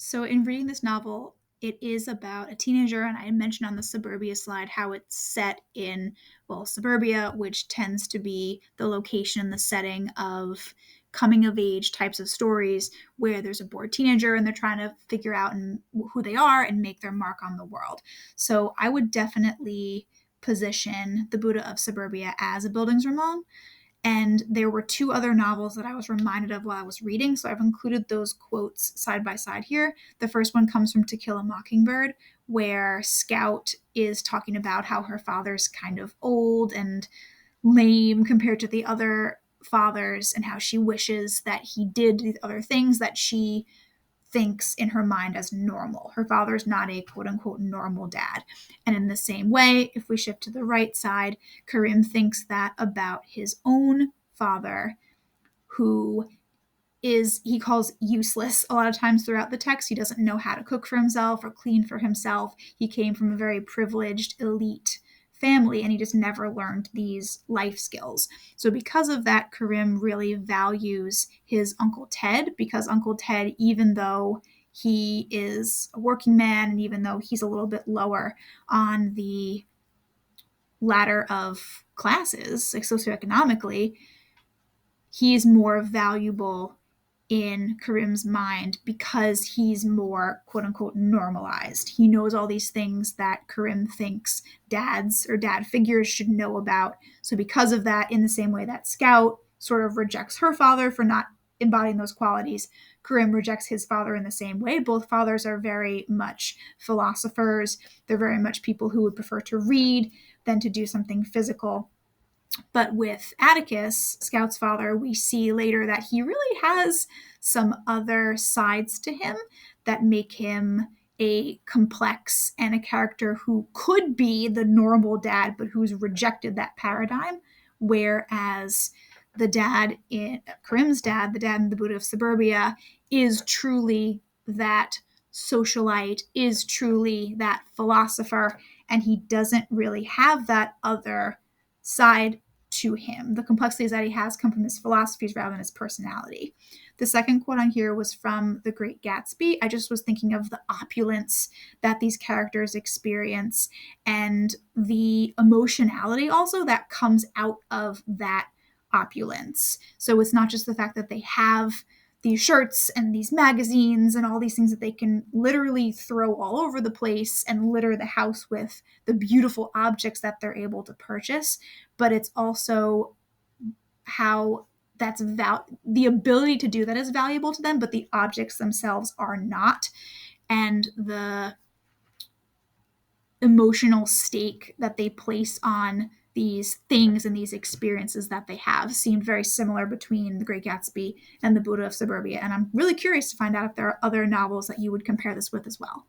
So, in reading this novel, it is about a teenager, and I mentioned on the Suburbia slide how it's set in, well, Suburbia, which tends to be the location, the setting of coming of age types of stories where there's a bored teenager and they're trying to figure out who they are and make their mark on the world. So, I would definitely position The Buddha of Suburbia as a Bildungsroman. And there were two other novels that I was reminded of while I was reading, so I've included those quotes side by side here. The first one comes from To Kill a Mockingbird, where Scout is talking about how her father's kind of old and lame compared to the other fathers, and how she wishes that he did the other things that she thinks in her mind as normal. Her father's not a quote unquote normal dad. And in the same way, if we shift to the right side, Karim thinks that about his own father, who he calls useless a lot of times throughout the text. He doesn't know how to cook for himself or clean for himself. He came from a very privileged elite family and he just never learned these life skills. So because of that, Karim really values his Uncle Ted, because Uncle Ted, even though he is a working man and even though he's a little bit lower on the ladder of classes, like socioeconomically, he's more valuable in Karim's mind because he's more quote unquote normalized. He knows all these things that Karim thinks dads or dad figures should know about. So because of that, in the same way that Scout sort of rejects her father for not embodying those qualities, Karim rejects his father in the same way. Both fathers are very much philosophers. They're very much people who would prefer to read than to do something physical. But with Atticus, Scout's father, we see later that he really has some other sides to him that make him a complex and a character who could be the normal dad, but who's rejected that paradigm. Whereas the dad in Karim's dad, the dad in The Buddha of Suburbia, is truly that socialite, is truly that philosopher, and he doesn't really have that other side to him. The complexities that he has come from his philosophies rather than his personality. The second quote on here was from The Great Gatsby. I just was thinking of the opulence that these characters experience and the emotionality also that comes out of that opulence. So it's not just the fact that they have these shirts and these magazines and all these things that they can literally throw all over the place and litter the house with the beautiful objects that they're able to purchase, but it's also how the ability to do that is valuable to them, but the objects themselves are not. And the emotional stake that they place on these things and these experiences that they have seemed very similar between The Great Gatsby and The Buddha of Suburbia. And I'm really curious to find out if there are other novels that you would compare this with as well.